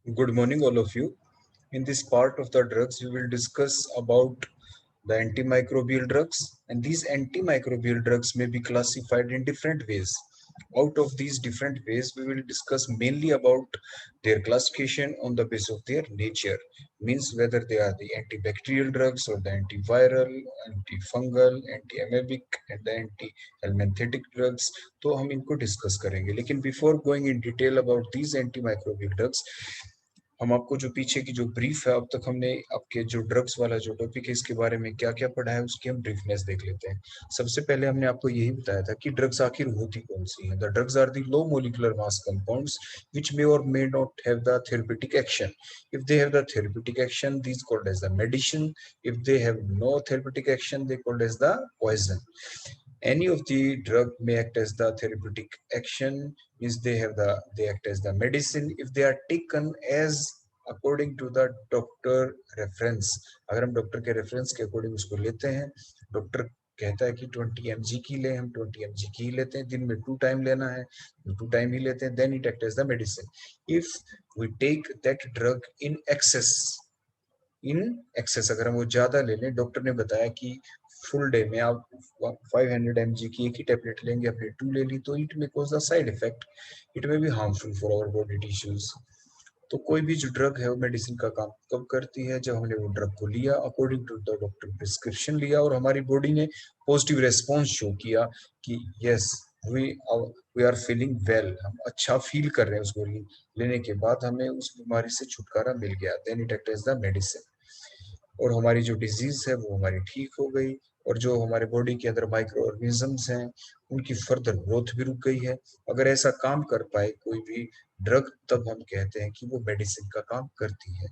Good morning, all of you. In this part of the drugs, we will discuss about the antimicrobial drugs, and these antimicrobial drugs may be classified in different ways. Out of these different ways, we will discuss mainly about their classification on the basis of their nature, means whether they are the antibacterial drugs or the antiviral, antifungal, anti-amoebic and the anti-helminthic drugs. तो हम इनको discuss करेंगे, लेकिन before going in detail about these antimicrobial drugs, हम आपको जो पीछे की जो ब्रीफ है, अब तक हमने आपके जो ड्रग्स वाला जो टॉपिक है इसके बारे में क्या क्या पढ़ा है उसकी हम ब्रीफनेस देख लेते हैं। सबसे पहले हमने आपको यही बताया था कि ड्रग्स आखिर होती कौन सी हैं। The drugs are the low molecular mass compounds which may or may not have the therapeutic action. If they have the therapeutic action, these called as the medicine. If they have no therapeutic action, they called as the poison. Any of the drug may act as the therapeutic action, means they act as the medicine if they are taken as according to the doctor reference. अगर हम doctor के reference के according उसको लेते हैं, doctor कहता है कि 20 mg की ले, हम 20 mg की ही लेते हैं। दिन में 2 टाइम लेना है, 2 टाइम ही लेते हैं। Then it act as the medicine. If we take that drug in excess, अगर हम वो ज्यादा ले लें, डॉक्टर ने बताया कि फुल डे में आप 500 mg की एक ही टेबलेट लेंगे, आपने 2 ले ली, तो it may cause the side effect, it may be harmful for our body tissues. तो कोई भी जो ड्रग है वो मेडिसिन का काम कब करती है? जब हमने वो ड्रग को लिया, according to the doctor prescription लिया, और हमारी बॉडी ने पॉजिटिव रेस्पॉन्स शो किया कि yes, we we are feeling well, हम अच्छा फील कर रहे हैं। उसको लेने के बाद हमें उस बीमारी से छुटकारा मिल गया, then it act as the medicine, और हमारी जो डिजीज है वो हमारी ठीक हो गई, और जो हमारे बॉडी के अंदर माइक्रो ऑर्गेनिजम्स हैं उनकी फर्दर ग्रोथ भी रुक गई है। अगर ऐसा काम कर पाए कोई भी ड्रग, तब हम कहते हैं कि वो मेडिसिन का काम करती है।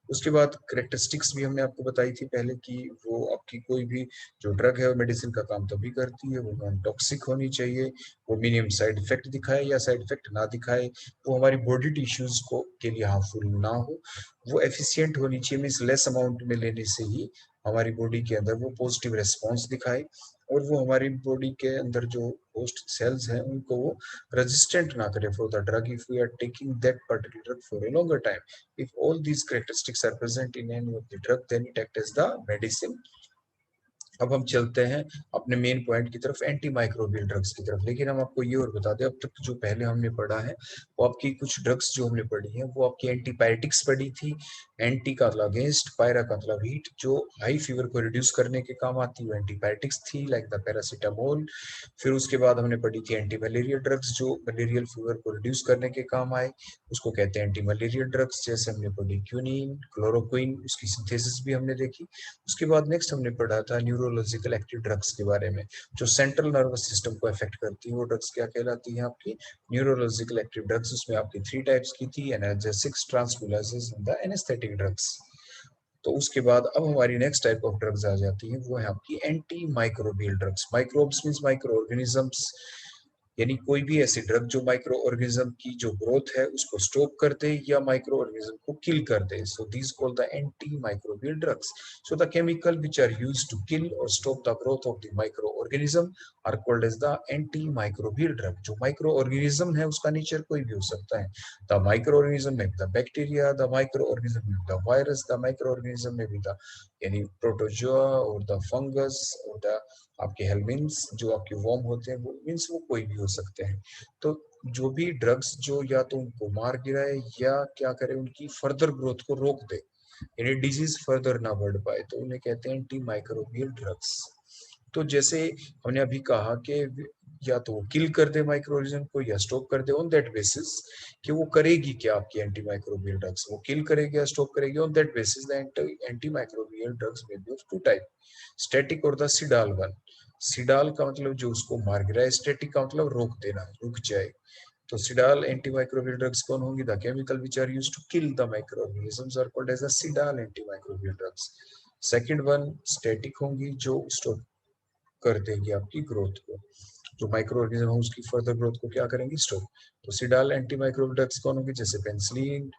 उसके बाद करेक्टरिस्टिक्स भी हमने आपको बताई थी पहले कि वो आपकी कोई भी जो ड्रग है वो मेडिसिन का काम तभी करती है, वो नॉन टॉक्सिक होनी चाहिए, वो मिनिमम साइड इफेक्ट दिखाए या साइड इफेक्ट ना दिखाए, वो हमारी बॉडी टिश्यूज को के लिए हार्मफुल ना हो, वो एफिशिएंट होनी चाहिए, मीन्स लेस अमाउंट में लेने से ही हमारी बॉडी के अंदर वो पॉजिटिव रेस्पॉन्स दिखाए, और वो हमारी बॉडी के अंदर जो होस्ट सेल्स हैं उनको वो रेजिस्टेंट ना करे for the drug if we are taking that particular drug for a longer time. If all these characteristics are present in any of the drug, then it acts as the medicine. अब हम चलते हैं अपने main point की तरफ, anti microbial drugs की तरफ। लेकिन हम आपको ये और बता दें, अब तक जो पहले हमने पढ़ा है वो आपकी कुछ ड्रग्स जो हमने पढ़ी है वो आपकी एंटीपायरेटिक्स पढ़ी थी। एंटी का मतलब अगेंस्ट, पायरा का मतलब हीट, जो हाई फीवर को रिड्यूस करने के काम आती है, एंटीपायरेटिक्स थी लाइक द पैरासीटामोल। फिर उसके बाद हमने पढ़ी थी एंटी मलेरिया ड्रग्स, जो मलेरियल फीवर को रिड्यूस करने के काम आए, उसको कहते हैं एंटी मलेरिया ड्रग्स। जैसे हमने पढ़ी क्यूनिन, क्लोरोक्विन, उसकी सिंथेसिस भी हमने देखी। उसके बाद नेक्स्ट हमने पढ़ा था न्यूरोलॉजिकल एक्टिव ड्रग्स के बारे में, जो सेंट्रल नर्वस सिस्टम को अफेक्ट करती है। वो ड्रग्स क्या कहलाती हैं? आपकी न्यूरोलॉजिकल एक्टिव ड्रग्स। उसमें आपकी 3 टाइप्स की थी, analgesics, tranquillisers and the anaesthetic drugs. तो उसके बाद अब हमारी नेक्स्ट टाइप ऑफ ड्रग्स आ जाती है, वो है आपकी antimicrobial drugs. Microbes means microorganisms, यानी कोई भी ऐसी ड्रग जो माइक्रो ऑर्गेनिज्म की जो ग्रोथ है उसको स्टॉप कर दे या माइक्रो ऑर्गेनिज्म को किल कर दे। So these called the antimicrobial drugs. So the chemical which are used to kill और stop the growth of the microorganism are called as the antimicrobial drug. जो microorganism है उसका nature कोई भी हो सकता है। The microorganism में the bacteria, the microorganism में the virus, the microorganism में भी द यानी प्रोटोजोआ और द फंगस और द आपके हेलमिन्स जो आपके वर्म होते हैं, वो मीन्स वो कोई भी हो सकते हैं। तो जो भी ड्रग्स जो या तो उनको मार गिराए या क्या करे, उनकी फर्दर ग्रोथ को रोक दे, यानी डिजीज फर्दर ना बढ़ पाए, तो उन्हें कहते हैं एंटी माइक्रोबियल ड्रग्स। तो जैसे हमने अभी कहा कि या तो वो किल कर दे माइक्रो ऑर्गेनिज्म को या स्टॉप कर दे, ऑन दैट बेसिस कि वो करेगी क्या। आपकी एंटी माइक्रोबियल ड्रग्स वो किल करेगी या स्टॉप करेगी, on that basis the antimicrobial drugs में बी ऑफ 2 टाइप, स्टैटिक और द सिडाल वन। सिडाल का मतलब जो उसको मार गिरा है, स्टैटिक का मतलब रोक देना, रुक जाए। तो सिडाल एंटीमाइक्रोबियल ड्रग्स कौन होंगी? The chemical which are used to kill the microorganisms are called as the cidal antimicrobial drugs. Second one static होंगी, जो स्टॉप कर देगी आपकी ग्रोथ को, जो माइक्रो ऑर्गेनिज्म है उसकी फर्दर ग्रोथ को क्या करेंगी? स्टॉप। तो सिडाल एंटीमाइक्रोबियल ड्रग्स कौन होंगी? जैसे penicillin,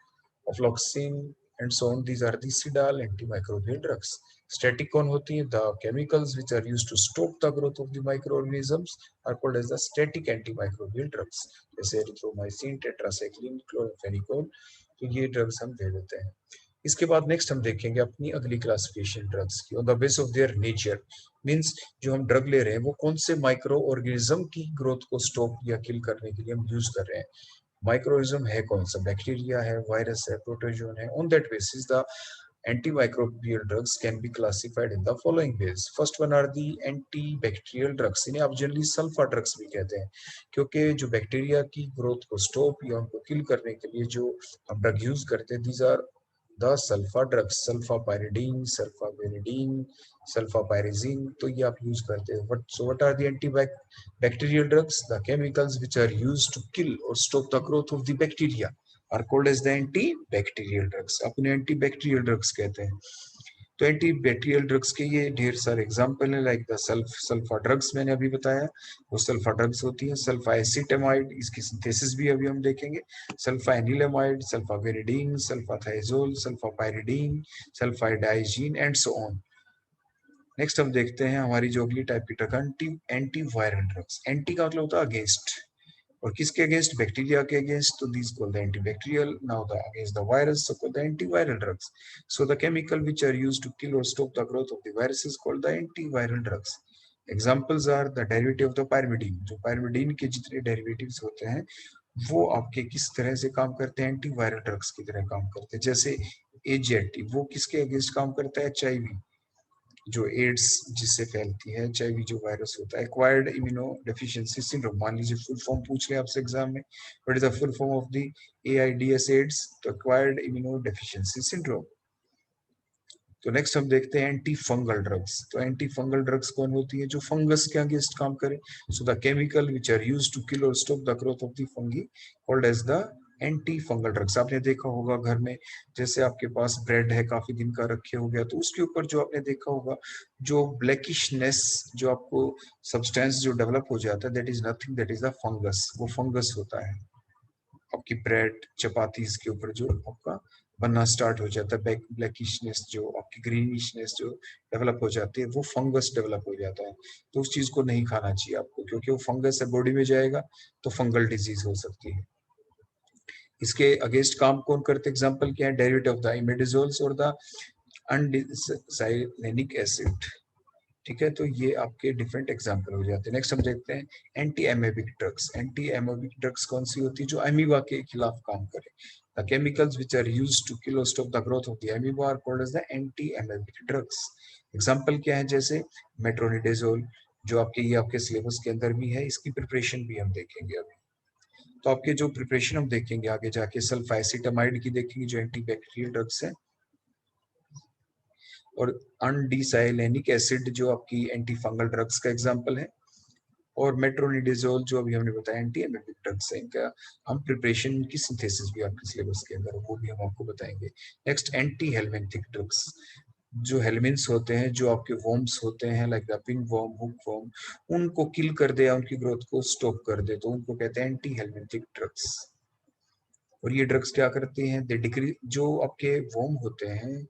ofloxacin and so on, these are the cidal antimicrobial drugs. Static कौन होती है? The chemicals which are used to stop the growth of the microorganisms are called as the static antimicrobial drugs. जैसे erythromycin, tetracycline, chloramphenicol, तो ये drugs हम दे देते हैं। इसके बाद नेक्स्ट हम देखेंगे अपनी अगली क्लासिफिकेशन ड्रग्स की, on the base of their nature, means जो हम ड्रग ले रहे हैं वो कौन से माइक्रो ऑर्गेनिज्म की ग्रोथ को स्टॉप या किल करने के लिए हम यूज कर रहे हैं। माइक्रोऑर्गेनिज्म है कौन सा, बैक्टीरिया है, वायरस है, प्रोटोजोन है। On that basis the antimicrobial drugs can be classified in the following ways. First one are the antibacterial drugs, इन्हें आप जनरली सल्फा ड्रग्स भी कहते हैं, क्योंकि जो बैक्टीरिया की ग्रोथ को स्टॉप या उनको किल करने के लिए जो हम ड्रग यूज करते हैं, these are the sulpha drugs, sulphapyridine, सल्फावेरिडीन, सल्फापायरिजीन, तो ये आप यूज करते हैं। What are the antibacterial drugs, the chemicals which are used to kill और stop the growth of the bacteria are called as the antibacterial drugs. अपने antibacterial drugs कहते हैं। तो एंटीबैक्टीरियल ड्रग्स के ये ढेर सारे एग्जांपल है, लाइक द सल्फा ड्रग्स मैंने अभी बताया, वो सल्फा ड्रग्स होती है। सल्फा एसिटामाइड, इसकी सिंथेसिस भी अभी हम देखेंगे। सल्फा एनिलामाइड, सल्फावेरिडीन, sulphathiazole, sulphapyridine, sulphadiazine and so on. Next हम देखते हैं हमारी जो अगली टाइप की ड्रग, एंटीवायरल ड्रग्स। एंटी का मतलब होता है अगेंस्ट, और किसके अगेंस्ट, बैक्टीरिया के अगेंस्ट, तो these called the antibacterial. Now the against the virus, so called the antiviral drugs. So the chemical which are used to kill or stop the growth of the virus is called the antiviral drugs. Examples are the derivative of the pyrimidine. जो pyrimidine के जितने derivatives होते हैं वो आपके किस तरह से काम करते हैं, एंटीवायरल ड्रग्स की तरह काम करते हैं। जैसे एजेट, वो किसके अगेंस्ट काम करता है, एचआईवी, जो एड्स जिससे फैलती है, एचआईवी जो वायरस होता है। एक्वायर्ड इम्यूनो डेफिशिएंसी सिंड्रोम, मान लीजिए फुल फॉर्म पूछ ले आपसे एग्जाम में, what is the full form of the AIDS AIDS, तो एक्वायर्ड इम्यूनो डेफिशिएंसी सिंड्रोम। तो नेक्स्ट हम देखते हैं एंटी फंगल ड्रग्स। तो एंटी फंगल ड्रग्स कौन होती है, जो फंगस के अगेंस्ट काम करे। So the chemical which are used to kill और stop the growth of the fungi called as the antifungal drugs. आपने देखा होगा घर में, जैसे आपके पास ब्रेड है काफी दिन का रखे हो गया, तो उसके ऊपर जो आपने देखा होगा जो ब्लैकिशनेस, जो आपको सब्सटेंस जो डेवलप हो जाता है, that is nothing, that is the fungus, वो फंगस होता है। आपकी ब्रेड चपाती के ऊपर जो आपका बनना स्टार्ट हो जाता है, ब्लैकिशनेस जो आपकी ग्रीनिशनेस जो डेवलप हो जाती है, वो फंगस डेवलप हो जाता है। तो उस चीज को नहीं खाना चाहिए आपको, क्योंकि वो फंगस है बॉडी में जाएगा तो फंगल डिजीज हो सकती है। इसके अगेंस्ट काम कौन करते, एग्जांपल क्या है, डेरिवेटिव ऑफ द इमेडाजोल्स और द अनडिसाइलेनिक एसिड। ठीक है, तो ये आपके डिफरेंट एग्जांपल हो जाते हैं। नेक्स्ट हम देखते हैं anti amoebic drugs. Anti amoebic drugs कौन सी होती है, जो अमीबा के खिलाफ काम करे। The chemicals which are used to kill और stop the growth of the amoeba are called as the anti amoebic drugs. Example क्या है, जैसे मेट्रोनिडाजोल, जो आपके ये आपके सिलेबस के अंदर भी है, इसकी प्रिपरेशन भी हम देखेंगे अभी। तो आपके जो प्रिपरेशन हम देखेंगे आगे जाके, सल्फाइसिटामाइड की देखेंगे जो एंटी बैक्टीरियल ड्रग्स है, और अनडिसाइलेनिक एसिड जो आपकी एंटी फंगल ड्रग्स का एग्जांपल है, और मेट्रोनिडाजोल जो अभी हमने बताया एंटी एमेबिक ड्रग्स है। इनका हम प्रिपरेशन की सिंथेसिस भी आपके सिलेबस के अंदर वो भी हम आपको बताएंगे। Next anti helminthic drugs. जो हेलमिन्स होते हैं, जो आपके वॉर्म्स होते हैं, like the pin worm, hook worm, उनको किल कर दे या उनकी ग्रोथ को स्टॉप कर दे, तो उनको कहते हैं एंटी हेलमिंथिक ड्रग्स। और ये ड्रग्स क्या करते हैं, दे डिक्रीज, जो आपके वॉर्म होते हैं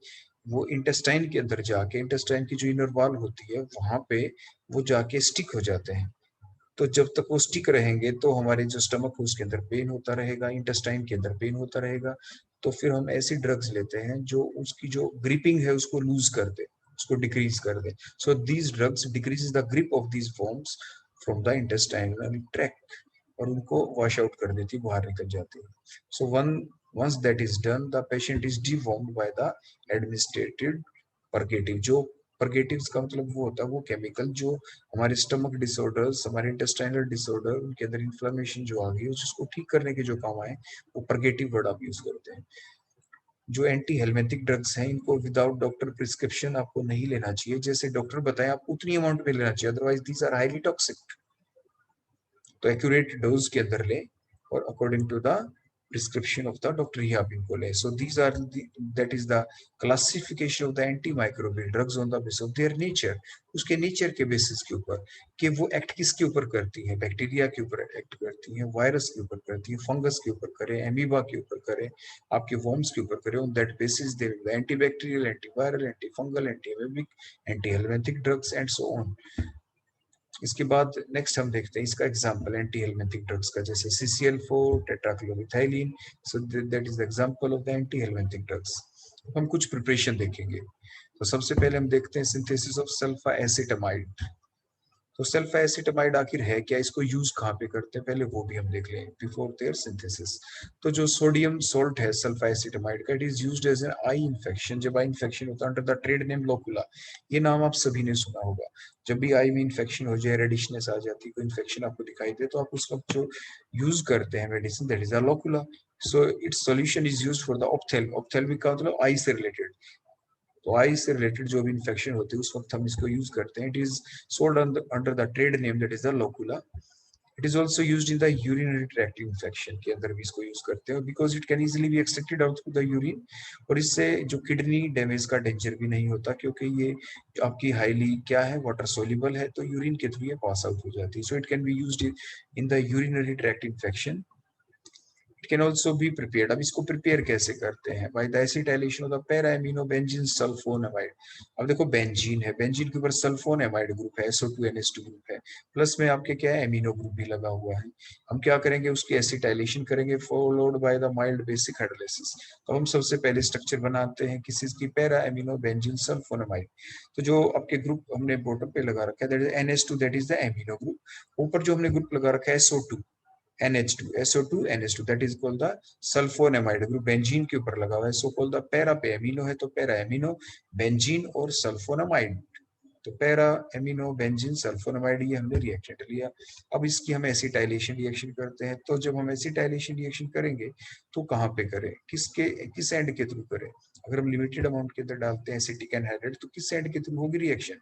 वो इंटेस्टाइन के अंदर जाके, इंटेस्टाइन की जो इनर वॉल होती है वहां पे वो जाके स्टिक हो जाते हैं। तो जब तक वो स्टिक रहेंगे तो हमारे जो स्टमक है उसके अंदर पेन होता रहेगा, इंटेस्टाइन के अंदर पेन होता रहेगा। तो फिर हम ऐसी ड्रग्स लेते हैं जो उसकी जो ग्रिपिंग है उसको लूज कर दे, उसको डिक्रीज कर दे। So these drugs decrease the grip of these forms from the intestinal tract, और उनको वॉश आउट कर देती, बाहर निकल जाती है। सो once that is done, the patient is dewormed by the administered purgative। जो परगेटिव्स का मतलब वो होता है वो केमिकल जो हमारे स्टमक डिसऑर्डर्स, हमारे इंटेस्टाइनल डिसऑर्डर, उनके अंदर इन्फ्लेमेशन जो आ गई है उसको ठीक करने के जो काम आए, वो परगेटिव वर्ड आप यूज करते हैं। जो एंटी हेलमेंथिक ड्रग्स हैं इनको विदाउट डॉक्टर प्रिस्क्रिप्शन आपको नहीं लेना चाहिए, जैसे डॉक्टर बताए आपको उतनी अमाउंट में लेना चाहिए, otherwise these are highly toxic. तो एक्यूरेट डोज के अंदर ले और according to the prescription of the doctor ही आप इनको ले। So these are that is the classification of the antimicrobial drugs on the basis of their nature। उसके नेचर के बेसिस के ऊपर कि वो एक्ट किसके ऊपर करती है, बैक्टीरिया के ऊपर एक्ट करती है, वायरस के ऊपर करती है, फंगस के ऊपर करे, एमीबा के ऊपर करे, आपके वॉर्म्स के ऊपर करे। On that basis they will antibacterial, antiviral, antifungal, antiamoebic, anti helminthic drugs and so on. इसके बाद नेक्स्ट हम देखते हैं इसका एग्जांपल एंटी हेलमिंथिक ड्रग्स का, जैसे CCl4 tetrachloroethylene. So that is the example of the anti helminthic drugs. हम कुछ प्रिपरेशन देखेंगे। तो सबसे पहले हम देखते हैं सिंथेसिस ऑफ सल्फा एसिटामाइड। तो सल्फा एसिटामाइड आखिर है क्या, इसको यूज कहाँ पे करते हैं, पहले वो भी हम देख लें बिफोर देयर सिंथेसिस। तो जो सोडियम सोल्ट है सल्फा एसिटामाइड का, it is used as an eye infection. जब आई इन्फेक्शन होता है under the trade name locula, ये नाम आप सभी ने सुना होगा। जब भी आई में इन्फेक्शन हो जाए, रेडिशनेस आ जाती है, कोई इन्फेक्शन आपको दिखाई दे, तो आप उस वक्त जो यूज करते हैं medicine, that is a Locula. So its solution is used for the ophthalmic का मतलब आई से रिलेटेड। तो आई से रिलेटेड जो भी इन्फेक्शन होती है उस वक्त हम इसको यूज करते हैं। It is sold under the trade name that is the Locula. It is also used in the urinary tract infection के अंदर भी इसको यूज करते हैं, because it can easily be extracted out through the urine. और इससे जो kidney damage का डेंजर भी नहीं होता, क्योंकि ये आपकी हाईली क्या है, वाटर सोल्यूबल है, तो यूरिन के थ्रू ये पास आउट हो जाती है। So it can be used in the urinary tract infection. It can also be prepared. अब इसको प्रिपेयर कैसे करते हैं, by the acetylation of the para amino benzene sulphonamide. अब देखो बेंजीन है, बेंजीन के ऊपर सल्फोनामाइड ग्रुप है, SO2 NH2 ग्रुप है, प्लस में आपके क्या है, एमिनो ग्रुप भी लगा हुआ है। हम क्या करेंगे, उसकी एसिटाइलेशन करेंगे followed by the mild basic hydrolysis. तो हम सबसे पहले स्ट्रक्चर बनाते हैं किस चीज की, पैरा एमिनो बेंजीन सल्फोनामाइड। तो जो आपके ग्रुप हमने बॉटम पे लगा रखा है that is NH2, that is the amino group. ऊपर जो हमने ग्रुप लगा रखा है SO2 NH2 that is called the sulphonamide group, benzene के ऊपर लगा हुआ है। सो कॉल्ड द पैरा पे एमिनो है, तो पैरा एमिनो बेंजीन और सल्फोनामाइड। तो पैरा एमिनो बेंजीन सल्फोनामाइड, ये हमने रिएक्टेंट लिया। अब इसकी हम एसिटाइलेशन रिएक्शन करते हैं। तो जब हम एसिटाइलेशन रिएक्शन करेंगे तो कहाँ पे करें, किस एंड के थ्रू करें। अगर हम लिमिटेड अमाउंट के अंदर डालते हैं एसिटिक एनहाइड्रेट, तो किस एंड के थ्रू होगी रिएक्शन।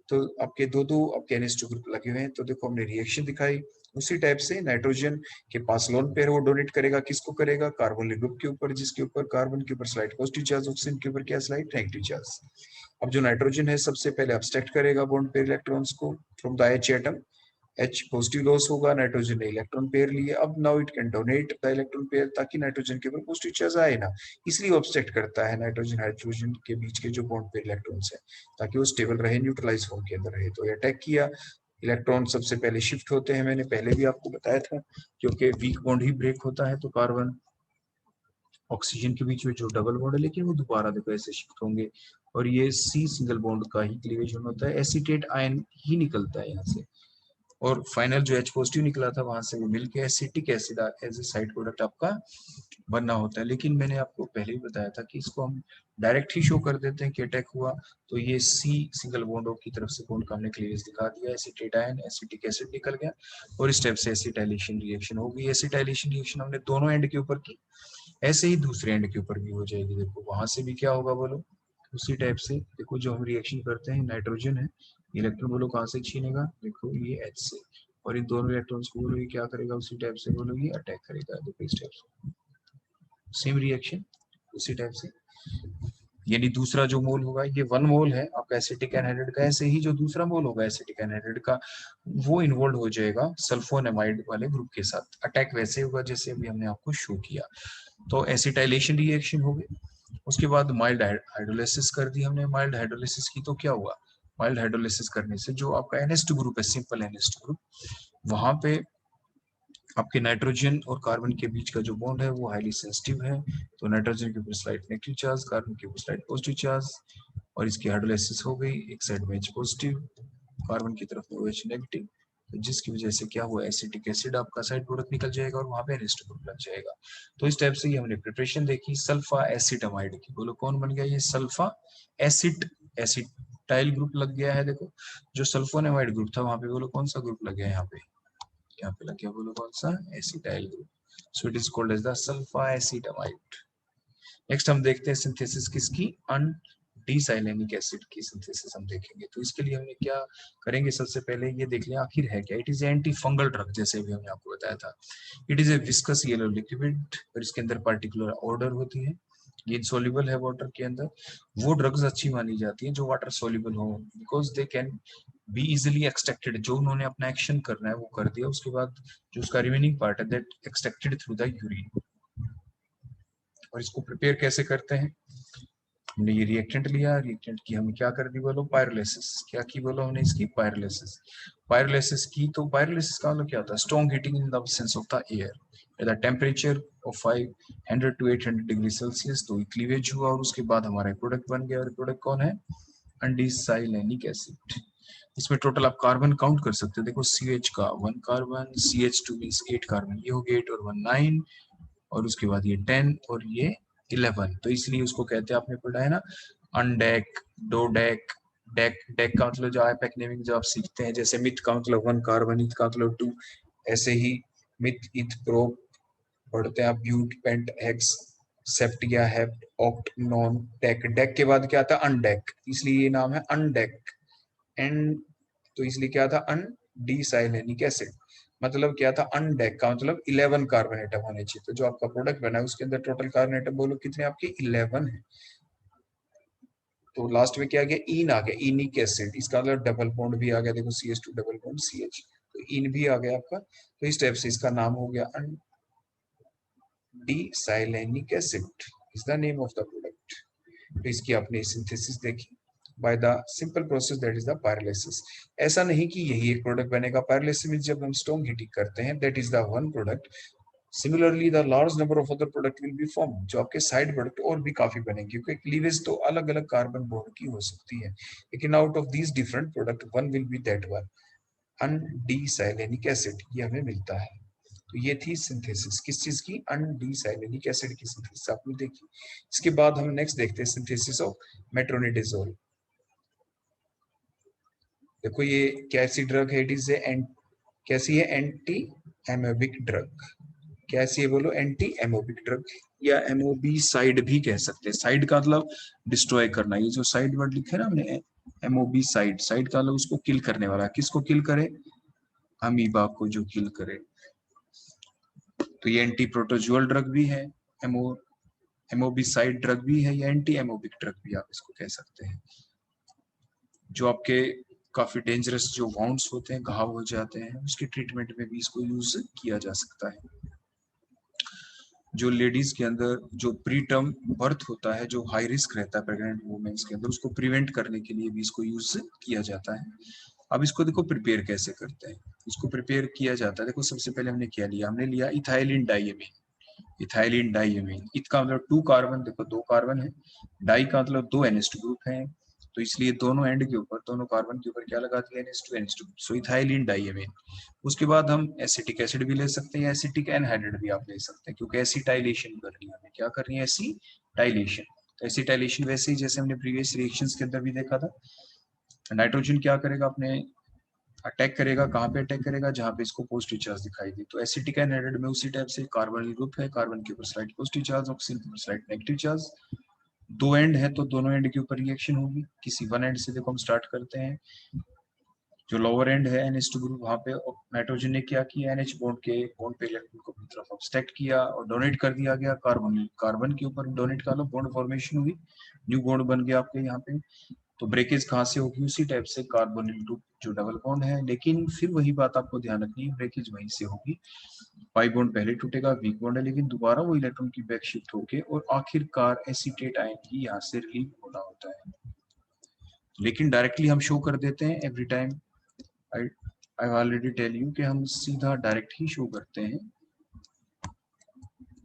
तो आपके दो दो आपके NH2 ग्रुप लगे हुए हैं, तो देखो हमने रिएक्शन दिखाई। उसी टाइप से नाइट्रोजन के पास लोन पेयर वो डोनेट करेगा, किसको करेगा, कार्बन ग्रुप के ऊपर, जिसके ऊपर कार्बन के ऊपर स्लाइड पॉजिटिव चार्ज, ऑक्सीजन के ऊपर क्या स्लाइड नेगेटिव चार्ज। अब जो नाइट्रोजन है सबसे पहले अब्स्ट्रैक्ट करेगा बॉन्ड पेयर इलेक्ट्रॉन्स को from the H atom. H positive loss होगा, नाइट्रोजन ने इलेक्ट्रॉन पेयर लिए। अब now it can donate the electron pair, ताकि नाइट्रोजन के ऊपर पॉजिटिव चार्ज आए ना, इसलिए वो ऑब्स्ट्रैक्ट करता है नाइट्रोजन हाइड्रोजन के बीच के जो बॉन्ड पेयर इलेक्ट्रॉन्स है, ताकि वो स्टेबल रहे, न्यूट्रलाइज फॉर्म के अंदर रहे। तो अटैक किया, इलेक्ट्रॉन सबसे पहले शिफ्ट होते हैं, मैंने पहले भी आपको बताया था, क्योंकि वीक बॉन्ड ही ब्रेक होता है, तो कार्बन ऑक्सीजन के बीच में जो डबल बॉन्ड है, लेकिन वो दोबारा देखो ऐसे शिफ्ट होंगे, और ये C सिंगल बॉन्ड का ही क्लीवेज होता है, एसीटेट आयन ही निकलता है यहाँ से, और फाइनल जो H पॉजिटिव निकला था वहां से वो मिलके acetic acid as a side product आपका बनना होता है। लेकिन मैंने आपको पहले ही बताया था कि इसको हम डायरेक्ट ही शो कर देते हैं कि अटैक हुआ, तो ये C सिंगल बॉन्ड की तरफ से बॉन्ड का हमने क्लीवेज दिखा दिया, एसिटेट आयन एसिटिक एसिड निकल गया, और इस टाइप से एसिटाइलेशन रिएक्शन होगी। एसिटाइलेशन रिएक्शन हमने दोनों एंड के ऊपर की, ऐसे ही दूसरे एंड के ऊपर भी हो जाएगी। देखो वहां से भी क्या होगा बोलो, उसी टाइप से। देखो जो हम रिएक्शन करते हैं, नाइट्रोजन है, इलेक्ट्रॉन बोलो कहाँ से छीनेगा, देखो ये H से, और इन दोनों इलेक्ट्रॉन्स को बोलो ये क्या करेगा, उसी टाइप से बोलो ये अटैक करेगा। देखो इस टाइप से सेम रिएक्शन उसी टाइप से। यानी दूसरा जो मोल होगा, ये 1 मोल है आपका एसिटिक एनहाइड्रेट का, ऐसे ही जो दूसरा मोल होगा एसिटिक एनहाइड्रेट का, वो इन्वॉल्व हो जाएगा सल्फोनेमाइड वाले ग्रुप के साथ। अटैक वैसे होगा जैसे अभी हमने आपको शो किया। तो एसिटाइलेशन रिएक्शन हो गई। उसके बाद माइल्ड हाइड्रोलिसिस कर दी हमने। माइल्ड हाइड्रोलिसिस की तो क्या हुआ, माइल्ड हाइड्रोलिसिस करने से जो आपका NH2 ग्रुप है, सिंपल NH2 ग्रुप, वहां पे आपके नाइट्रोजन और कार्बन के बीच का जो बॉन्ड है वो हाईली सेंसिटिव है। तो नाइट्रोजन के ऊपर स्लाइड नेगेटिव चार्ज, कार्बन के ऊपर स्लाइड पॉजिटिव चार्ज, और इसकी हाइड्रोलाइसिस हो गई, एक साइड में H पॉजिटिव, कार्बन की तरफ में OH नेगेटिव, तो जिसकी वजह से क्या हुआ, एसिटिक एसिड आपका साइड प्रोडक्ट निकल जाएगा और वहां पे NH2 ग्रुप लग जाएगा। तो इस टाइप से ये हमने प्रिपरेशन देखी सल्फा एसिटामाइड की। बोलो कौन बन गया ये, सल्फा एसिटाइल ग्रुप लग गया है। देखो जो सल्फोनेमाइड ग्रुप था वहां पे बोलो कौन सा ग्रुप लग गया यहाँ पे लग गया, बोलो कौन सा, acetyl group. So it is called as the sulfa acetamide. Next हम देखते हैं सिंथेसिस किसकी, डिसाइलेनिक एसिड की सिंथेसिस हम देखेंगे। तो इसके लिए हमने क्या करेंगे, सबसे पहले ये देख लें आखिर है क्या। It is anti fungal drug, जैसे भी हमने आपको बताया था। It is a viscous yellow liquid, और इसके अंदर पार्टिकुलर ऑर्डर होती है, ये सोल्यूबल है वाटर के अंदर। वो ड्रग्स अच्छी मानी जाती है जो वाटर सोल्यूबल हो, because they can be easily extracted. जो उन्होंने अपना एक्शन करना है वो कर दिया, उसके बाद जो उसका रिमेनिंग पार्ट है that extracted through the urine. और इसको प्रिपेयर कैसे करते हैं, हमने ये रिएक्टेंट लिया, रिएक्टेंट की हमने क्या कर दी बोलो, पायरोलिसिस। क्या की बोलो हमने इसकी, पायरोलिसिस। पायरोलिसिस की तो पायरोलिसिस का मतलब क्या होता है, strong heating in the absence of the air at the temperature of 500 to 800 degree Celsius. तो क्लीवेज हुआ और उसके बाद हमारा प्रोडक्ट बन गया, और प्रोडक्ट कौन है, अनडिसाइलेनिक एसिड। इसमें टोटल आप कार्बन काउंट कर सकते हो, देखो CH का 1 कार्बन, CH2 मींस 8 कार्बन, ये हो गया 8 और 1 9, और उसके बाद ये 10 और ये 11। तो इसलिए उसको कहते हैं, आपने पढ़ा है ना, अनडेक, डोडेक, डेक। डेक का मतलब जो आईपैक नेमिंग जो आप सीखते हैं, जैसे मिथ का मतलब 1 कार्बन, इथ का मतलब 2, ऐसे ही मिथ, इथ, प्रो पढ़ते हैं आप, ब्यूट, पेंट, हेक्स, सेप्टिया, hept, oct, non, dec. Dec के बाद क्या आता है, अनडेक, इसलिए ये नाम है अनडेक। एंड तो इसलिए क्या था, अनडिसाइलेनिक एसिड। मतलब क्या था, अनडेक का मतलब 11 कार्बन एटम होने चाहिए। तो जो आपका प्रोडक्ट बना है उसके अंदर टोटल कार्बन एटम बोलो कितने आपके, 11 है। तो लास्ट में क्या आ गया, इन आ गया, इनिक एसिड। इसका मतलब डबल बॉन्ड भी आ गया, देखो CH2 डबल बॉन्ड CH, तो इन भी आ गया आपका। तो इस टाइप से इसका नाम हो गया undecylenic acid is the name of the product. तो इसकी आपने सिंथेसिस देखी by the simple process that is the pyrolysis. ऐसा नहीं कि यही एक प्रोडक्ट बनेगा, पायरोलिसिस में जब हम स्ट्रॉन्ग हीटिंग करते हैं that is the one product, similarly the large number of other product will be form, जो आपके साइड प्रोडक्ट और भी काफी बनेंगे, क्योंकि क्लीवेज तो अलग अलग कार्बन बॉन्ड की हो सकती है, लेकिन out of these different product one will be that one, undecylenic acid, ये हमें मिलता है। तो ये थी सिंथेसिस किस चीज की, अनडिसाइलेनिक एसिड की सिंथेसिस आपने देखी। इसके बाद हम नेक्स्ट देखते हैं सिंथेसिस ऑफ मेट्रोनिडाजोल। देखो ये कैसी ड्रग है, इट इज कैसी है, एंटी एमोबिक ड्रग। कैसी है बोलो, एंटी एमोबिक ड्रग, या एमओबी साइड भी कह सकते हैं। साइड का मतलब डिस्ट्रॉय करना, ये जो साइड वर्ड लिखे है ना हमने, एमओबी साइड, साइड का मतलब उसको किल करने वाला, किसको किल करे, अमीबा को जो किल करे। तो ये एंटी प्रोटोजुअल ड्रग भी है, एमोबिसाइड ड्रग भी है, या एंटी एमोबिक ड्रग भी आप इसको कह सकते हैं। जो आपके काफी डेंजरस जो वाउंड्स होते हैं, घाव हो जाते हैं, उसके ट्रीटमेंट में भी इसको यूज किया जा सकता है। जो लेडीज के अंदर जो प्री टर्म बर्थ होता है, जो हाई रिस्क रहता है प्रेग्नेंट वुमेन्स के अंदर, उसको प्रिवेंट करने के लिए भी इसको यूज किया जाता है। अब इसको देखो प्रिपेयर कैसे करते हैं, इसको प्रिपेयर किया जाता है। देखो सबसे पहले हमने क्या लिया, हमने लिया इथाइलिन डाइएमीन। इथाइलिन डाइएमीन, इत का मतलब 2 कार्बन, देखो 2 कार्बन है, डाई का मतलब 2 NH2 ग्रुप है, तो इसलिए दोनों एंड के ऊपर, दोनों कार्बन के ऊपर क्या लगा दिया, NH2 सो इथाइलिन डाइएमीन। उसके बाद हम एसिटिक एसिड भी ले सकते हैं, एसिटिक एनहाइड्रेट भी आप ले सकते हैं, क्योंकि एसिटाइलेशन करनी है हमें, क्या करनी है, एसिटाइलेशन। तो एसिटाइलेशन वैसे ही जैसे हमने प्रीवियस रिएक्शंस के अंदर भी देखा था, नाइट्रोजन क्या करेगा, अपने अटैक करेगा, कहाँ पे अटैक करेगा, जहाँ पे इसको पॉजिटिव चार्ज दिखाई दे। तो एसिटिक एनहाइड्रेट में उसी टाइप से कार्बन ग्रुप है, कार्बन के ऊपर स्लाइड पॉजिटिव चार्ज, ऑक्सीजन के ऊपर स्लाइड नेगेटिव चार्ज, 2 एंड है तो दोनों एंड के ऊपर रिएक्शन होगी। किसी वन एंड से देखो हम स्टार्ट करते हैं, जो लोअर एंड है NH2 ग्रुप, वहां पे नाइट्रोजन ने क्या किया, NH बॉन्ड के बॉन्ड पे इलेक्ट्रॉन को अपनी तरफ ऑब्स्ट्रैक्ट किया और डोनेट कर दिया गया कार्बन, कार्बन के ऊपर डोनेट का लो, बॉन्ड फॉर्मेशन हुई, न्यू बॉन्ड बन गया आपके यहाँ पे। तो ब्रेकेज कहाँ से होगी, उसी टाइप से कार्बोनिल ग्रुप जो डबल बॉन्ड है, लेकिन फिर वही बात आपको ध्यान रखनी है, ब्रेकेज वहीं से होगी, पाई बॉन्ड पहले टूटेगा, वीक बॉन्ड है, लेकिन दोबारा वो इलेक्ट्रॉन की बैक शिफ्ट होके और आखिरकार एसीटेट आयन की यहाँ से रिलीव होना होता है। लेकिन डायरेक्टली हम शो कर देते हैं every time, I already tell you कि हम सीधा डायरेक्ट ही शो करते हैं।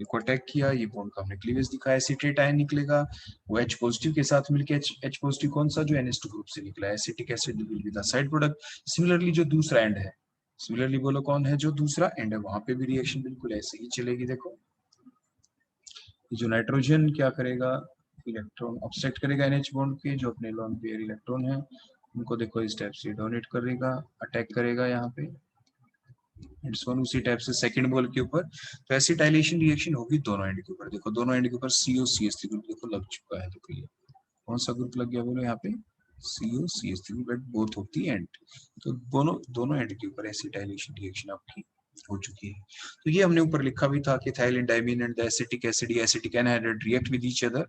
को अटैक किया, ये बॉन्ड का हमने क्लीवेज दिखाया, एसिटेट आयन निकलेगा, वो H पॉजिटिव के साथ मिलके H पॉजिटिव कौन सा, जो NH2 ग्रुप से निकला है, acetic acid will be the side product. Similarly जो दूसरा एंड है, सिमिलरली बोलो कौन है, जो दूसरा एंड है, वहां पे भी रिएक्शन बिल्कुल ऐसे ही चलेगी। देखो जो नाइट्रोजन क्या करेगा, इलेक्ट्रॉन ऑब्स्ट्रैक्ट करेगा NH बॉन्ड के, जो अपने लोन पेयर इलेक्ट्रॉन है उनको देखो इस टाइप से डोनेट करेगा, अटैक करेगा यहाँ पे, इट्स वन उसी टाइप से सेकंड बॉल के ऊपर। तो एसिटाइलेशन रिएक्शन होगी दोनों एंड के ऊपर, देखो दोनों एंड के ऊपर COCH3 ग्रुप देखो लग चुका है। देखो ये कौन सा ग्रुप लग गया बोलो यहाँ पे, COCH3 but both of the end, तो दोनों दोनों एंड के ऊपर एसिटाइलेशन रिएक्शन आपकी हो चुकी है। तो ये हमने ऊपर लिखा भी था कि ethylene diamine and the acetic acid, acetic anhydride react with each other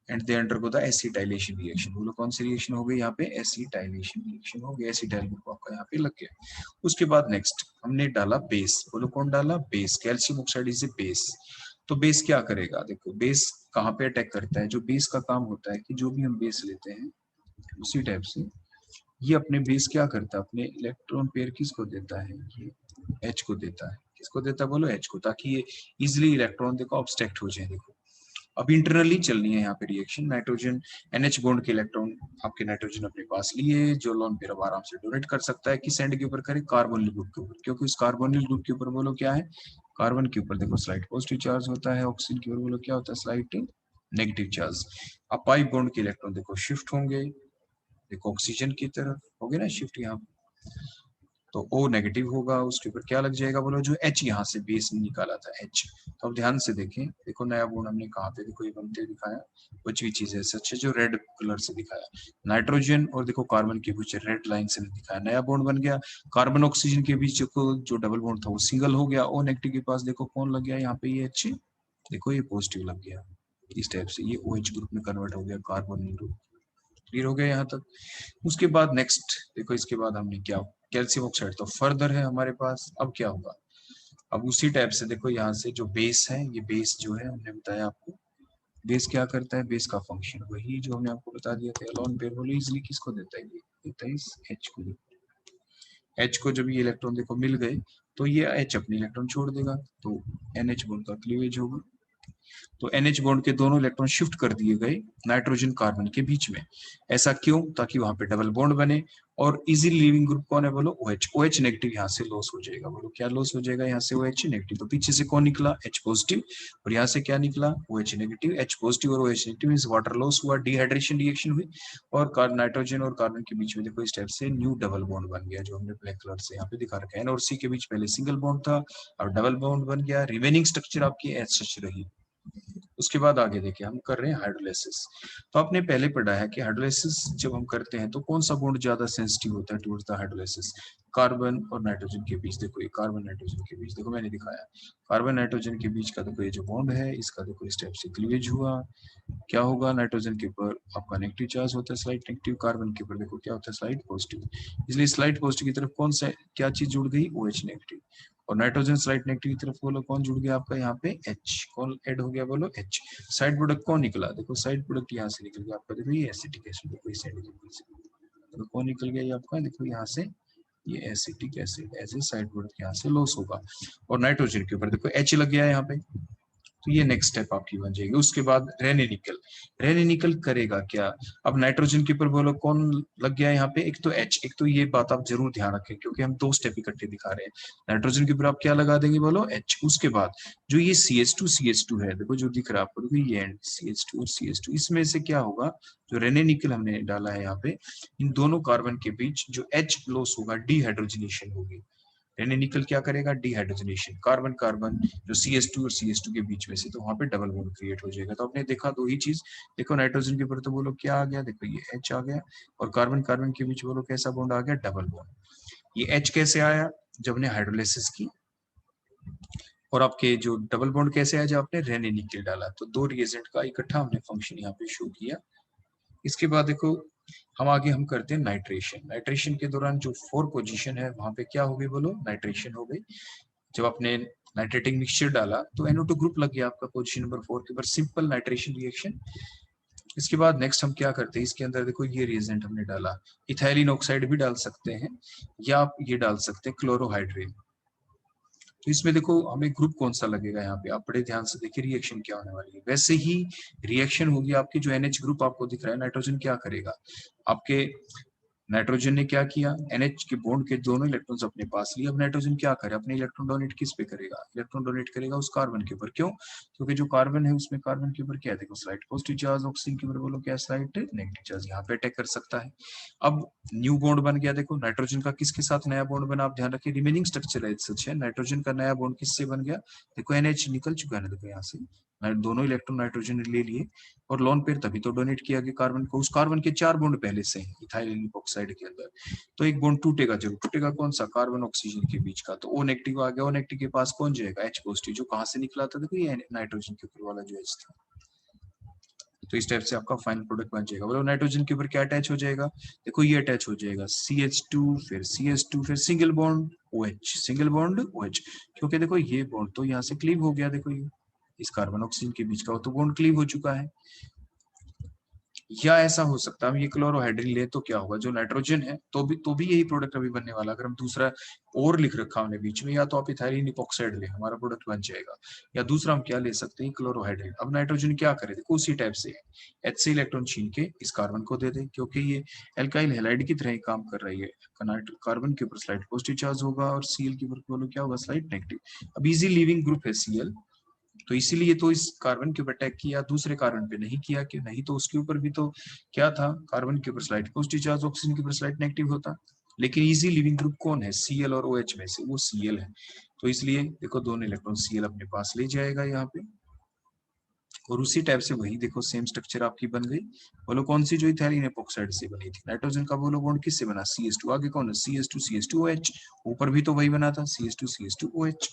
and they undergo the acetylation reaction. बोलो कौन सी रिएक्शन हो गई यहाँ पे, एसिटाइलेशन रिएक्शन हो गई, एसिटाइल ग्रुप आपका यहाँ पे लग गया। उसके बाद नेक्स्ट हमने डाला बेस, बोलो कौन डाला, base, calcium oxide is a base. तो बेस क्या करेगा, देखो बेस कहाँ पे अटैक करता है, जो बेस का काम होता है कि जो भी हम बेस लेते हैं उसी टाइप से ये अपने बेस क्या करता है, अपने इलेक्ट्रॉन पेयर किसको देता है, ये एच को देता है, किसको देता है बोलो एच को, ताकि ये इजिली इलेक्ट्रॉन देखो ऑब्स्ट्रैक्ट हो जाए। देखो अब इंटरनली चलनी है यहाँ पे रिएक्शन, नाइट्रोजन एनएच बॉन्ड के इलेक्ट्रॉन आपके नाइट्रोजन अपने पास लिए, जो लोन पेयर अब आराम से डोनेट कर सकता है, किस एंड के ऊपर करे, कार्बोनिल ग्रुप के ऊपर, क्योंकि उस कार्बोनिल ग्रुप के ऊपर बोलो क्या है, कार्बन के ऊपर देखो स्लाइड पॉजिटिव चार्ज होता है, ऑक्सीजन के ऊपर बोलो क्या होता है, स्लाइड नेगेटिव चार्ज। अब पाई बॉन्ड के इलेक्ट्रॉन देखो शिफ्ट होंगे, देखो ऑक्सीजन की तरफ हो गया ना शिफ्ट, यहाँ तो O नेगेटिव होगा, उसके ऊपर क्या लग जाएगा बोलो, जो H यहाँ से बेस निकाला था H। तो अब ध्यान से देखें, देखो नया बॉन्ड हमने कहाँ पे देखो ये बनते दिखाया, कुछ भी चीज है सच है जो रेड कलर से दिखाया, नाइट्रोजन और देखो कार्बन के बीच रेड लाइन से दिखाया, नया बॉन्ड बन गया, कार्बन ऑक्सीजन के बीच को जो डबल बॉन्ड था वो सिंगल हो गया, O नेगेटिव के पास देखो कौन लग गया यहाँ पे, ये H, देखो ये पॉजिटिव लग गया, इस टाइप से ये OH ग्रुप में कन्वर्ट हो गया कार्बन ग्रुप। क्लियर हो गया यहाँ तक। उसके बाद नेक्स्ट देखो, इसके बाद हमने क्या, कैल्शियम ऑक्साइड तो फर्दर है हमारे पास, अब क्या होगा, अब उसी टाइप से देखो यहाँ से जो बेस है, ये बेस जो है हमने बताया आपको, बेस क्या करता है, बेस का फंक्शन वही जो हमने आपको बता दिया था, एलोन पेयर बोलो इजिली किसको देता है, ये देता है इस H को, H को जब ये इलेक्ट्रॉन देखो मिल गए तो ये H अपने इलेक्ट्रॉन छोड़ देगा, तो NH बॉन्ड का क्लीवेज होगा, तो NH बॉन्ड के दोनों इलेक्ट्रॉन शिफ्ट कर दिए गए नाइट्रोजन कार्बन के बीच में, ऐसा क्यों, ताकि वहां पे डबल बॉन्ड बने, और इजीली लिविंग ग्रुप कौन है बोलो OH, OH नेगेटिव यहाँ से लॉस हो जाएगा, बोलो क्या लॉस हो जाएगा यहाँ से OH नेगेटिव, तो पीछे से कौन निकला H पॉजिटिव, और यहाँ से क्या निकला OH नेगेटिव, H पॉजिटिव और OH negative means water loss हुआ, डिहाइड्रेशन रिएक्शन हुई, और नाइट्रोजन और कार्बन के बीच में देखो इस टाइप से न्यू डबल बॉन्ड बन गया, जो हमने ब्लैक कलर से यहाँ पे दिखा रखा है, N और C के बीच पहले सिंगल बॉन्ड था, अब डबल बॉन्ड बन गया, रिमेनिंग स्ट्रक्चर आपकी एच रही। उसके बाद आगे देखिए हम कर रहे हैं हाइड्रोलाइसिस। तो आपने पहले पढ़ा है कि हाइड्रोलाइसिस जब हम करते हैं तो कौन सा बॉन्ड ज्यादा सेंसिटिव होता है टुवर्ड्स द हाइड्रोलाइसिस, कार्बन और नाइट्रोजन के बीच, देखो ये कार्बन नाइट्रोजन के बीच देखो मैंने दिखाया, कार्बन नाइट्रोजन के बीच का देखो ये जो बॉन्ड है इसका देखो इस टाइप से क्लीवेज हुआ, क्या होगा, नाइट्रोजन के ऊपर आपका नेगेटिव चार्ज होता है स्लाइड नेगेटिव, कार्बन के ऊपर देखो क्या होता है स्लाइड पॉजिटिव, इसलिए स्लाइड पॉजिटिव की तरफ कौन सा क्या चीज जुड़ गई, OH नेगेटिव, और नाइट्रोजन स्लाइड नेगेटिव की तरफ बोलो कौन जुड़ गया आपका यहाँ पे H, कौन ऐड हो गया बोलो H, साइड प्रोडक्ट कौन निकला, देखो साइड प्रोडक्ट यहाँ से निकल गया आपका, देखो ये एसिटिक एसिड, देखो इस साइड तो कौन निकल गया ये आपका, देखो यहाँ से ये acetic acid as a side product यहाँ से लॉस होगा, और नाइट्रोजन के ऊपर देखो H लग गया है यहाँ पे, तो ये नेक्स्ट स्टेप आपकी बन जाएगी। उसके बाद रेने निकल, रेने निकल करेगा क्या, अब नाइट्रोजन के ऊपर बोलो कौन लग गया यहाँ पे, एक तो H, एक तो ये बात आप जरूर ध्यान रखें क्योंकि हम दो स्टेप इकट्ठे दिखा रहे हैं, नाइट्रोजन के ऊपर आप क्या लगा देंगे बोलो H, उसके बाद जो ये CH2 है देखो जो दिख रहा है आपको, देखो ये एंड CH2 और CH2, इसमें से क्या होगा, जो रेने निकल हमने डाला है यहाँ पे, इन दोनों कार्बन के बीच जो H लॉस होगा, डिहाइड्रोजनेशन होगी, रेने निकल क्या करेगा, डिहाइड्रोजनेशन, कार्बन कार्बन जो CH2 और CH2 के बीच में से, तो वहां पे डबल बॉन्ड क्रिएट हो जाएगा। तो आपने देखा दो ही चीज, देखो नाइट्रोजन के ऊपर तो बोलो क्या आ गया, देखो ये H आ गया, और कार्बन कार्बन के बीच बोलो कैसा बॉन्ड आ गया, डबल बॉन्ड। ये H कैसे आया, जब ने हाइड्रोलाइसिस की, और आपके जो डबल बॉन्ड कैसे आया, जब आपने रेने निकल डाला, तो दो रिएजेंट का इकट्ठा हमने फंक्शन यहाँ पे शो किया। इसके बाद देखो हम आगे हम करते हैं नाइट्रेशन, नाइट्रेशन के दौरान जो 4 पोजीशन है वहां पे क्या हो गई बोलो, नाइट्रेशन हो गई, जब आपने नाइट्रेटिंग मिक्सचर डाला तो NO2 ग्रुप लग गया आपका पोजीशन नंबर 4 के ऊपर, सिंपल नाइट्रेशन रिएक्शन। इसके बाद नेक्स्ट हम क्या करते हैं, इसके अंदर देखो ये रिएजेंट हमने डाला, इथाइलिन ऑक्साइड भी डाल सकते हैं, या आप ये डाल सकते हैं क्लोरोहाइड्रेट, तो इसमें देखो हमें ग्रुप कौन सा लगेगा, यहाँ पे आप बड़े ध्यान से देखिए रिएक्शन क्या होने वाली है, वैसे ही रिएक्शन होगी आपकी, जो NH ग्रुप आपको दिख रहा है, नाइट्रोजन क्या करेगा, आपके नाइट्रोजन ने क्या किया, NH के बॉन्ड के दोनों इलेक्ट्रॉन्स अपने पास लिए, अब नाइट्रोजन क्या करे, अपने इलेक्ट्रॉन डोनेट किस पे करेगा, इलेक्ट्रॉन डोनेट करेगा उस कार्बन के ऊपर, क्यों, क्योंकि जो कार्बन है उसमें कार्बन के ऊपर क्या है, देखो स्लाइड पॉजिटिव चार्ज, ऑक्सीजन के ऊपर बोलो क्या स्लाइड नेगेटिव चार्ज, यहाँ पे अटैक कर सकता है। अब न्यू बॉन्ड बन गया, देखो नाइट्रोजन का किसके साथ नया बॉन्ड बना, आप ध्यान रखिए रिमेनिंग स्ट्रक्चर है सच है, नाइट्रोजन का नया बॉन्ड किससे बन गया, देखो NH निकल चुका है ना, देखो यहाँ से दोनों इलेक्ट्रॉन नाइट्रोजन ने ले लिए, और लोन पेयर तभी तो डोनेट किया गया कार्बन को, उस कार्बन के 4 बॉन्ड पहले से हैं इथाइल ऑक्साइड के अंदर, तो एक बॉन्ड टूटेगा, जरूर टूटेगा, कौन सा, कार्बन ऑक्सीजन के बीच का, तो O नेगेटिव आ गया, O नेगेटिव के पास कौन जाएगा, H पॉजिटिव, जो कहां से निकला था, देखो ये नाइट्रोजन के ऊपर वाला जो H था, तो इस टाइप से आपका फाइनल प्रोडक्ट बन जाएगा, बोलो नाइट्रोजन के ऊपर क्या अटैच हो जाएगा, देखो ये अटैच हो जाएगा CH2, फिर CH2, फिर single bond OH, single bond OH, क्योंकि देखो ये बॉन्ड तो यहाँ से क्लीव हो गया, देखो इस कार्बन ऑक्सीजन के बीच का तो बॉन्ड क्लीव हो चुका है। या ऐसा हो सकता है हम ये क्लोरोहाइड्रिन ले तो क्या होगा, जो नाइट्रोजन है तो भी यही प्रोडक्ट अभी बनने वाला। अगर हम दूसरा और लिख रखा हमने बीच में, या तो आप इथाइलिन इपॉक्साइड ले, हमारा प्रोडक्ट बन जाएगा, या दूसरा हम क्या ले सकते हैं, क्लोरोहाइड्रिन। अब नाइट्रोजन क्या करे, देखो उसी टाइप से H से इलेक्ट्रॉन छीन के इस कार्बन को दे दे, क्योंकि ये एल्काइल हैलाइड की तरह ही काम कर रही है। कार्बन के ऊपर स्लाइड पॉजिटिव चार्ज होगा और Cl के ऊपर क्या होगा, स्लाइड नेगेटिव। अब इजी लिविंग ग्रुप है Cl, तो इसीलिए तो इस कार्बन के ऊपर अटैक किया, दूसरे कार्बन पे नहीं किया, कि नहीं तो उसके ऊपर भी तो क्या था, कार्बन के ऊपर स्लाइड पॉजिटिव चार्ज, ऑक्सीजन के ऊपर स्लाइड नेगेटिव होता। लेकिन इजी लिविंग ग्रुप कौन है, Cl और OH में से वो Cl है, तो इसलिए देखो दोनों इलेक्ट्रॉन Cl अपने पास ले जाएगा यहाँ पे। और उसी टाइप से वही देखो सेम स्ट्रक्चर आपकी बन गई। बोलो कौन सी, जो इथाइलिन एपॉक्साइड से बनी थी। नाइट्रोजन का बोलो बॉन्ड किससे बना, CH2, आगे कौन है, CH2CH2OH, ऊपर भी तो वही बना था CH2CH2OH।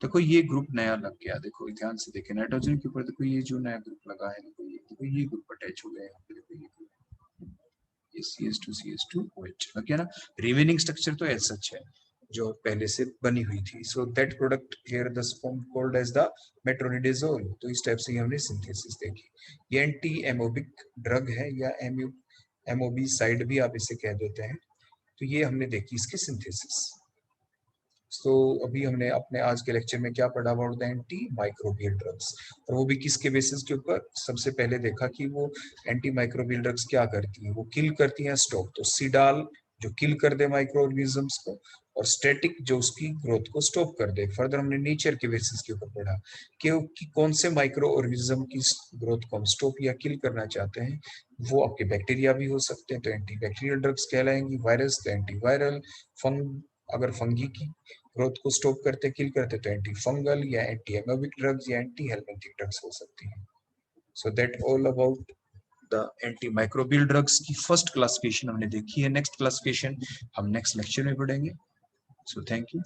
देखो ये ग्रुप नया लग गया, देखो ध्यान से देखें नाइट्रोजन के ऊपर देखो ये जो नया ग्रुप लगा है, देखो ये ग्रुप अटैच हो गया है, देखो ये CH2CH2OH लग गया ना। रिमेनिंग स्ट्रक्चर तो ऐसा है जो पहले से बनी हुई थी। So that product here the form called as the metronidazole. तो इस टाइप से हमने सिंथेसिस देखी। ये एंटी एमोबिक ड्रग है, या एमओबी साइड भी आप इसे कह देते हैं। तो ये हमने देखी इसकी सिंथेसिस। तो अभी हमने अपने आज के लेक्चर में क्या पढ़ा, about the antimicrobial drugs, और वो भी किसके बेसिस के ऊपर। सबसे पहले देखा कि वो एंटी माइक्रोबियल ड्रग्स क्या करती है, वो किल करती हैं स्टॉप। तो सिडाल जो किल कर दे माइक्रो ऑर्गेनिजम्स को, और स्टैटिक जो उसकी ग्रोथ को स्टॉप कर दे। फर्दर हमने नेचर के बेसिस के ऊपर पढ़ा कि कौन से माइक्रो ऑर्गेनिज्म की ग्रोथ को हम स्टॉप या किल करना चाहते हैं। वो आपके बैक्टीरिया भी हो सकते हैं, तो एंटी बैक्टीरियल ड्रग्स कहलाएंगी। वायरस तो एंटी वायरल। फंग अगर फंगी की ग्रोथ को स्टॉप करते किल करते तो एंटी फंगल या एंटी एमोबिक ड्रग्स या एंटी हेलमिंथिक ड्रग्स हो सकती हैं। So that all about the antimicrobial drugs की फर्स्ट क्लासिफिकेशन हमने देखी है। नेक्स्ट क्लासिफिकेशन हम नेक्स्ट लेक्चर में पढ़ेंगे। So thank you.